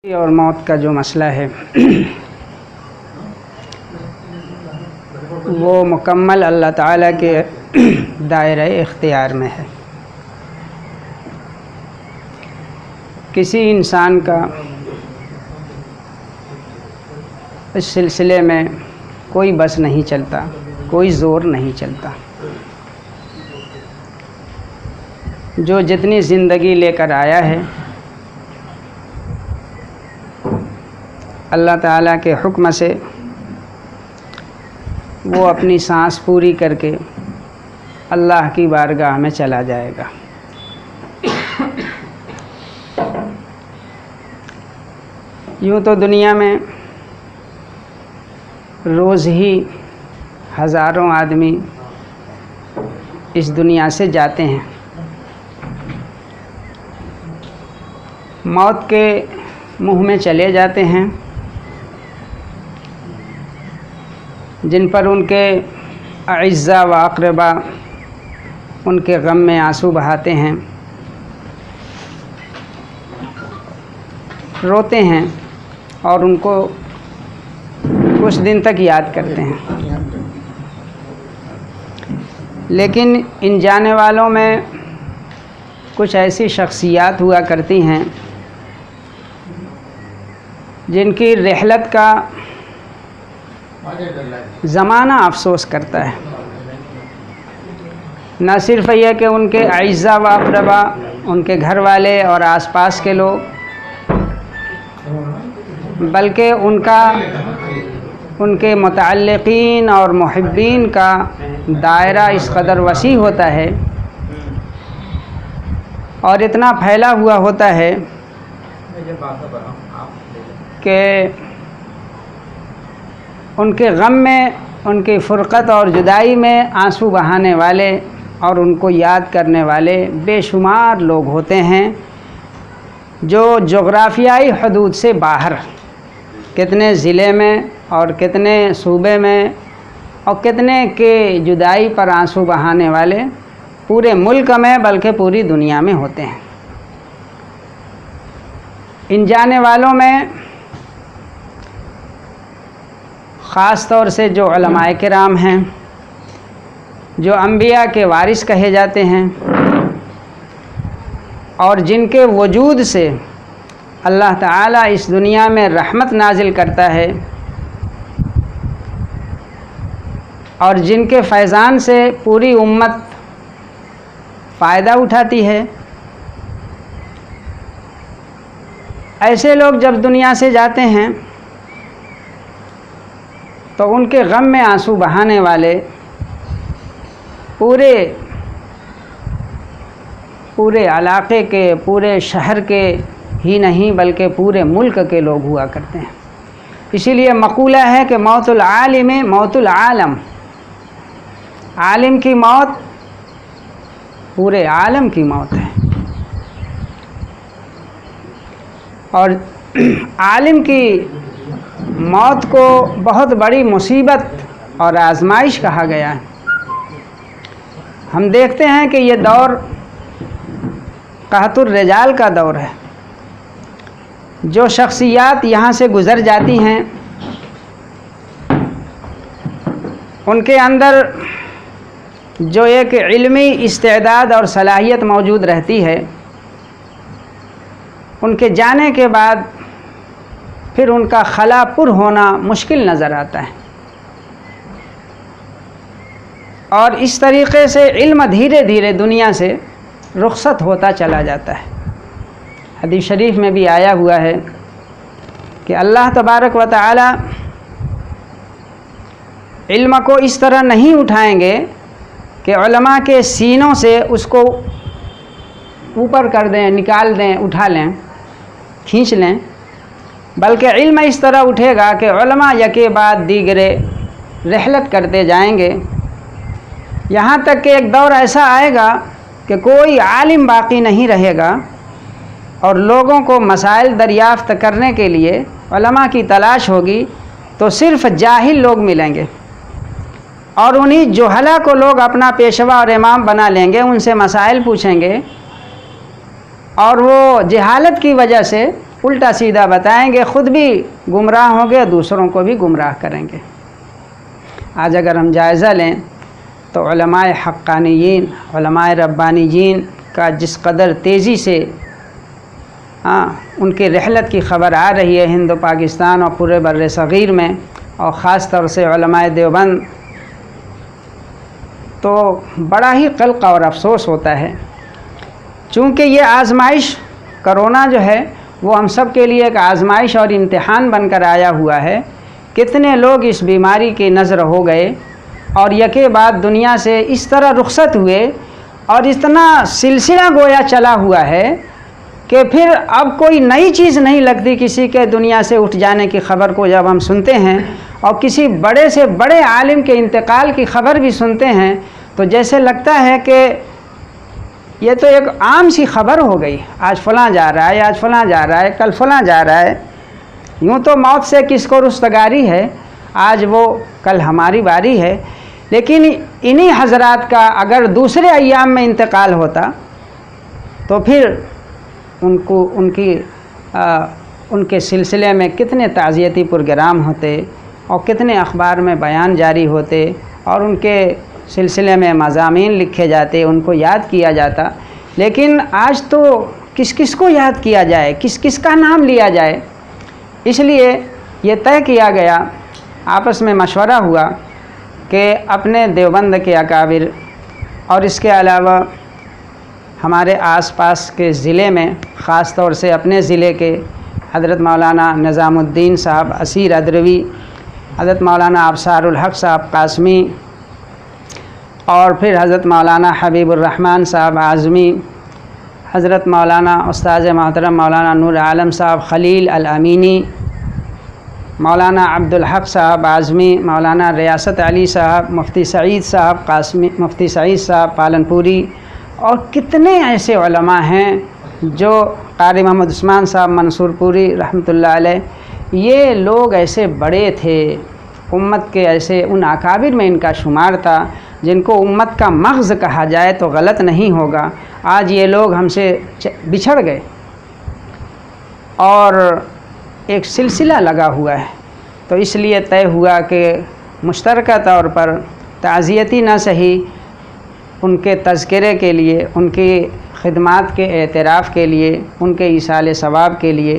اور موت کا جو مسئلہ ہے وہ مکمل اللہ تعالیٰ کے دائرہ اختیار میں ہے۔ کسی انسان کا اس سلسلے میں کوئی بس نہیں چلتا، کوئی زور نہیں چلتا۔ جو جتنی زندگی لے کر آیا ہے اللہ تعالیٰ کے حکم سے وہ اپنی سانس پوری کر کے اللہ کی بارگاہ میں چلا جائے گا۔ یوں تو دنیا میں روز ہی ہزاروں آدمی اس دنیا سے جاتے ہیں، موت کے منہ میں چلے جاتے ہیں، جن پر ان کے اعزاء و اقرباء ان کے غم میں آنسو بہاتے ہیں، روتے ہیں اور ان کو کچھ دن تک یاد کرتے ہیں۔ لیکن ان جانے والوں میں کچھ ایسی شخصیات ہوا کرتی ہیں جن کی رحلت کا زمانہ افسوس کرتا ہے۔ نہ صرف یہ کہ ان کے اعزاء و اقرباء، ان کے گھر والے اور آس پاس کے لوگ، بلکہ ان کے متعلقین اور محبین کا دائرہ اس قدر وسیع ہوتا ہے اور اتنا پھیلا ہوا ہوتا ہے کہ ان کے غم میں، ان کی فرقت اور جدائی میں آنسو بہانے والے اور ان کو یاد کرنے والے بے شمار لوگ ہوتے ہیں، جو جغرافیائی حدود سے باہر کتنے ضلع میں اور کتنے صوبے میں اور کتنے کے جدائی پر آنسو بہانے والے پورے ملک میں بلکہ پوری دنیا میں ہوتے ہیں۔ ان جانے والوں میں خاص طور سے جو علماء کرام ہیں، جو انبیاء کے وارث کہے جاتے ہیں اور جن کے وجود سے اللہ تعالیٰ اس دنیا میں رحمت نازل کرتا ہے اور جن کے فیضان سے پوری امت فائدہ اٹھاتی ہے، ایسے لوگ جب دنیا سے جاتے ہیں تو ان کے غم میں آنسو بہانے والے پورے علاقے کے، پورے شہر کے ہی نہیں بلکہ پورے ملک کے لوگ ہوا کرتے ہیں۔ اسی لیے مقولہ ہے کہ موت العالم موت العالم، عالم کی موت پورے عالم کی موت ہے، اور عالم کی موت کو بہت بڑی مصیبت اور آزمائش کہا گیا ہے۔ ہم دیکھتے ہیں کہ یہ دور قحط الرجال کا دور ہے۔ جو شخصیات یہاں سے گزر جاتی ہیں ان کے اندر جو ایک علمی استعداد اور صلاحیت موجود رہتی ہے، ان کے جانے کے بعد پھر ان کا خلا پر ہونا مشکل نظر آتا ہے، اور اس طریقے سے علم دھیرے دھیرے دنیا سے رخصت ہوتا چلا جاتا ہے۔ حدیث شریف میں بھی آیا ہوا ہے کہ اللہ تبارک و تعالی علم کو اس طرح نہیں اٹھائیں گے کہ علماء کے سینوں سے اس کو اوپر کر دیں، نکال دیں، اٹھا لیں، کھینچ لیں، بلکہ علم اس طرح اٹھے گا کہ علماء یکے بعد دیگرے رحلت کرتے جائیں گے، یہاں تک کہ ایک دور ایسا آئے گا کہ کوئی عالم باقی نہیں رہے گا اور لوگوں کو مسائل دریافت کرنے کے لیے علماء کی تلاش ہوگی تو صرف جاہل لوگ ملیں گے، اور انہی جہلا کو لوگ اپنا پیشوا اور امام بنا لیں گے، ان سے مسائل پوچھیں گے، اور وہ جہالت کی وجہ سے الٹا سیدھا بتائیں گے، خود بھی گمراہ ہوں گے، دوسروں کو بھی گمراہ کریں گے۔ آج اگر ہم جائزہ لیں تو علماء حقانیین، علماء ربانیین کا جس قدر تیزی سے ان کی رحلت کی خبر آ رہی ہے ہند و پاکستان اور پورے بر صغیر میں، اور خاص طور سے علماء دیوبند، تو بڑا ہی قلق اور افسوس ہوتا ہے، چونکہ یہ آزمائش کرونا جو ہے وہ ہم سب کے لیے ایک آزمائش اور امتحان بن کر آیا ہوا ہے۔ کتنے لوگ اس بیماری کی نذر ہو گئے اور یکے بعد دنیا سے اس طرح رخصت ہوئے، اور اتنا سلسلہ گویا چلا ہوا ہے کہ پھر اب کوئی نئی چیز نہیں لگتی کسی کے دنیا سے اٹھ جانے کی خبر کو جب ہم سنتے ہیں، اور کسی بڑے سے بڑے عالم کے انتقال کی خبر بھی سنتے ہیں تو جیسے لگتا ہے کہ یہ تو ایک عام سی خبر ہو گئی، آج فلاں جا رہا ہے، آج فلاں جا رہا ہے، کل فلاں جا رہا ہے۔ یوں تو موت سے کس کو رستگاری ہے، آج وہ کل ہماری باری ہے، لیکن انہی حضرات کا اگر دوسرے ایام میں انتقال ہوتا تو پھر ان کے سلسلے میں کتنے تعزیتی پروگرام ہوتے اور کتنے اخبار میں بیان جاری ہوتے اور ان کے سلسلے میں مضامین لکھے جاتے، ان کو یاد کیا جاتا۔ لیکن آج تو کس کس کو یاد کیا جائے، کس کس کا نام لیا جائے؟ اس لیے یہ طے کیا گیا، آپس میں مشورہ ہوا کہ اپنے دیوبند کے اکابر اور اس کے علاوہ ہمارے آس پاس کے ضلع میں، خاص طور سے اپنے ضلع کے حضرت مولانا نظام الدین صاحب اسیر ادروی، حضرت مولانا ابصار الحق صاحب قاسمی، اور پھر حضرت مولانا حبیب الرحمن صاحب اعظمی، حضرت مولانا استاذ محترم مولانا نور عالم صاحب خلیل الامینی، مولانا عبدالحق صاحب اعظمی، مولانا ریاست علی صاحب، مفتی سعید صاحب قاسمی، مفتی سعید صاحب پالنپوری، اور کتنے ایسے علماء ہیں جو قاری محمد عثمان صاحب منصور پوری رحمۃ اللہ علیہ، یہ لوگ ایسے بڑے تھے، امت کے ایسے ان اکابر میں ان کا شمار تھا جن کو امت کا مغز کہا جائے تو غلط نہیں ہوگا۔ آج یہ لوگ ہم سے بچھڑ گئے اور ایک سلسلہ لگا ہوا ہے، تو اس لیے طے ہوا کہ مشترکہ طور پر تعزیتی نہ صحیح، ان کے تذکرے کے لیے، ان کی خدمات کے اعتراف کے لیے، ان کے ایصال ثواب کے لیے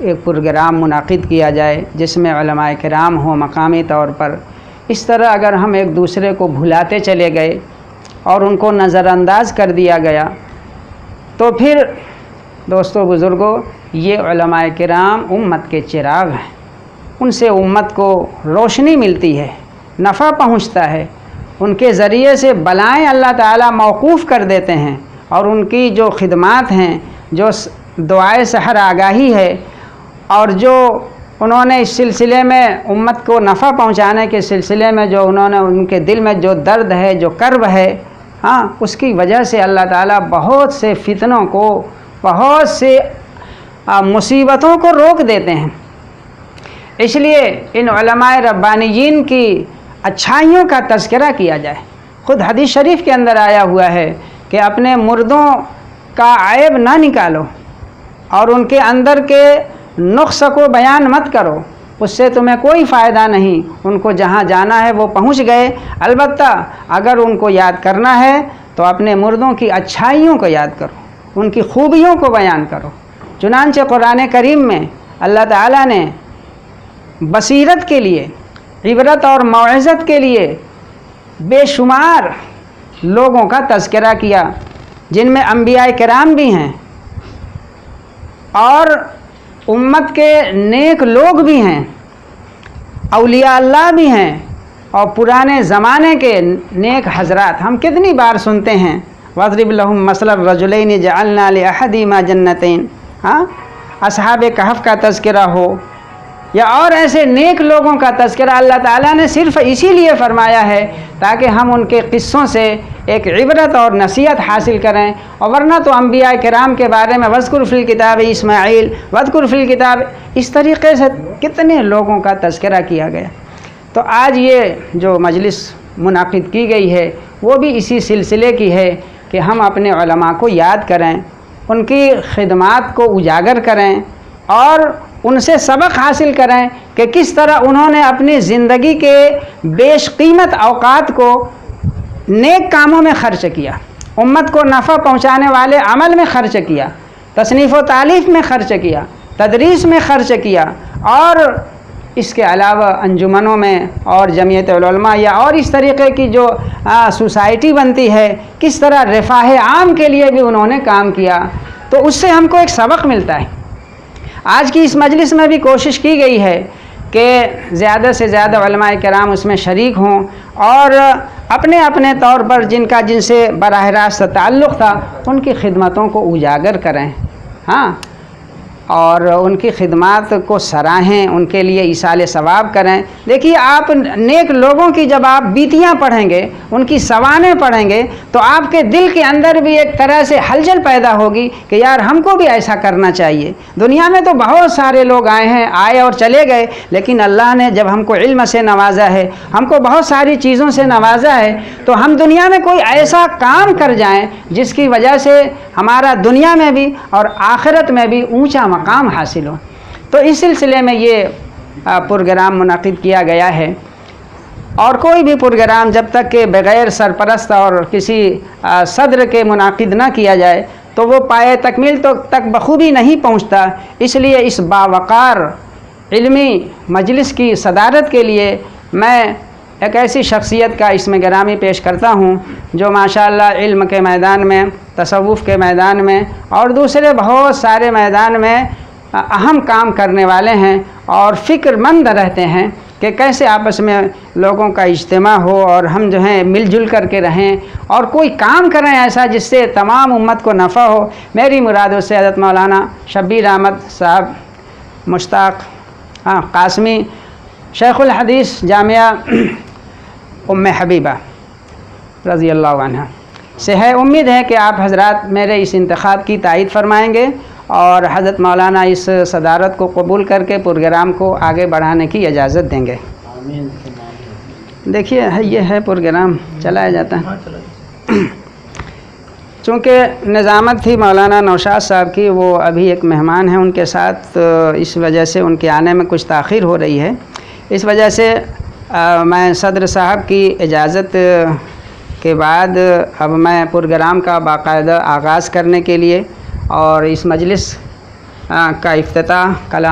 ایک پروگرام منعقد کیا جائے جس میں علماء کرام ہوں مقامی طور پر۔ اس طرح اگر ہم ایک دوسرے کو بھلاتے چلے گئے اور ان کو نظر انداز کر دیا گیا تو پھر دوستو بزرگوں، یہ علماء کرام امت کے چراغ ہیں، ان سے امت کو روشنی ملتی ہے، نفع پہنچتا ہے، ان کے ذریعے سے بلائیں اللہ تعالیٰ موقوف کر دیتے ہیں، اور ان کی جو خدمات ہیں، جو دعائے سحر آگاہی ہے، اور جو انہوں نے اس سلسلے میں امت کو نفع پہنچانے کے سلسلے میں جو انہوں نے ان کے دل میں جو درد ہے، جو کرب ہے، اس کی وجہ سے اللہ تعالیٰ بہت سے فتنوں کو، بہت سے مصیبتوں کو روک دیتے ہیں۔ اس لیے ان علماء ربانیین کی اچھائیوں کا تذکرہ کیا جائے۔ خود حدیث شریف کے اندر آیا ہوا ہے کہ اپنے مردوں کا عیب نہ نکالو اور ان کے اندر کے نقص کو بیان مت کرو، اس سے تمہیں کوئی فائدہ نہیں، ان کو جہاں جانا ہے وہ پہنچ گئے۔ البتہ اگر ان کو یاد کرنا ہے تو اپنے مردوں کی اچھائیوں کو یاد کرو، ان کی خوبیوں کو بیان کرو۔ چنانچہ قرآن کریم میں اللہ تعالیٰ نے بصیرت کے لیے، عبرت اور موعظت کے لیے بے شمار لوگوں کا تذکرہ کیا، جن میں انبیاء کرام بھی ہیں اور امت کے نیک لوگ بھی ہیں، اولیاء اللہ بھی ہیں، اور پرانے زمانے کے نیک حضرات ہم کتنی بار سنتے ہیں، وَاضْرِبْ لَهُمْ مَثَلَ الرَّجُلَيْنِ جَعَلْنَا لِأَحَدِهِمَا جَنَّتَيْنِ، اصحاب کہف کا تذکرہ ہو یا اور ایسے نیک لوگوں کا تذکرہ اللہ تعالیٰ نے صرف اسی لیے فرمایا ہے تاکہ ہم ان کے قصوں سے ایک عبرت اور نصیحت حاصل کریں، اور ورنہ تو انبیاء کرام کے بارے میں وَاذْكُرْ فِي الْكِتَابِ اسماعیل وَاذْكُرْ فِي الْكِتَابِ، اس طریقے سے کتنے لوگوں کا تذکرہ کیا گیا۔ تو آج یہ جو مجلس منعقد کی گئی ہے وہ بھی اسی سلسلے کی ہے کہ ہم اپنے علماء کو یاد کریں، ان کی خدمات کو اجاگر کریں، اور ان سے سبق حاصل کریں کہ کس طرح انہوں نے اپنی زندگی کے بیش قیمت اوقات کو نیک کاموں میں خرچ کیا، امت کو نفع پہنچانے والے عمل میں خرچ کیا، تصنیف و تالیف میں خرچ کیا، تدریس میں خرچ کیا، اور اس کے علاوہ انجمنوں میں اور جمعیت العلماء یا اور اس طریقے کی جو سوسائٹی بنتی ہے، کس طرح رفاہ عام کے لیے بھی انہوں نے کام کیا۔ تو اس سے ہم کو ایک سبق ملتا ہے۔ آج کی اس مجلس میں بھی کوشش کی گئی ہے کہ زیادہ سے زیادہ علماء کرام اس میں شریک ہوں اور اپنے اپنے طور پر جن سے براہ راست تعلق تھا ان کی خدمتوں کو اجاگر کریں، ہاں، اور ان کی خدمات کو سراہیں، ان کے لیے ایصال ثواب کریں۔ دیکھیے، آپ نیک لوگوں کی جب آپ بیتیاں پڑھیں گے، ان کی سوانح پڑھیں گے، تو آپ کے دل کے اندر بھی ایک طرح سے ہلچل پیدا ہوگی کہ یار ہم کو بھی ایسا کرنا چاہیے۔ دنیا میں تو بہت سارے لوگ آئے اور چلے گئے، لیکن اللہ نے جب ہم کو علم سے نوازا ہے، ہم کو بہت ساری چیزوں سے نوازا ہے، تو ہم دنیا میں کوئی ایسا کام کر جائیں جس کی وجہ سے ہمارا دنیا میں بھی اور آخرت میں بھی اونچا مقام حاصل ہو۔ تو اس سلسلے میں یہ پروگرام منعقد کیا گیا ہے، اور کوئی بھی پروگرام جب تک کہ بغیر سرپرست اور کسی صدر کے منعقد نہ کیا جائے تو وہ پائے تکمیل تک بخوبی نہیں پہنچتا۔ اس لیے اس باوقار علمی مجلس کی صدارت کے لیے میں ایک ایسی شخصیت کا اسم گرامی پیش کرتا ہوں جو ماشاءاللہ علم کے میدان میں، تصوف کے میدان میں اور دوسرے بہت سارے میدان میں اہم کام کرنے والے ہیں اور فکر مند رہتے ہیں کہ کیسے آپس میں لوگوں کا اجتماع ہو اور ہم جو ہیں مل جل کر کے رہیں اور کوئی کام کریں ایسا جس سے تمام امت کو نفع ہو۔ میری مرادوں سے حضرت مولانا شبیر احمد صاحب مشتاق قاسمی، شیخ الحدیث جامعہ ام حبیبہ رضی اللہ عنہ سے ہے۔ امید ہے کہ آپ حضرات میرے اس انتخاب کی تائید فرمائیں گے اور حضرت مولانا اس صدارت کو قبول کر کے پروگرام کو آگے بڑھانے کی اجازت دیں گے۔ دیکھیے یہ ہے پروگرام، چلایا جاتا ہے۔ چونکہ نظامت تھی مولانا نوشاد صاحب کی، وہ ابھی ایک مہمان ہیں ان کے ساتھ، اس وجہ سے ان کے آنے میں کچھ تاخیر ہو رہی ہے۔ اس وجہ سے میں صدر صاحب کی اجازت کے بعد اب میں پروگرام کا باقاعدہ آغاز کرنے کے لیے اور اس مجلس کا افتتاح کلام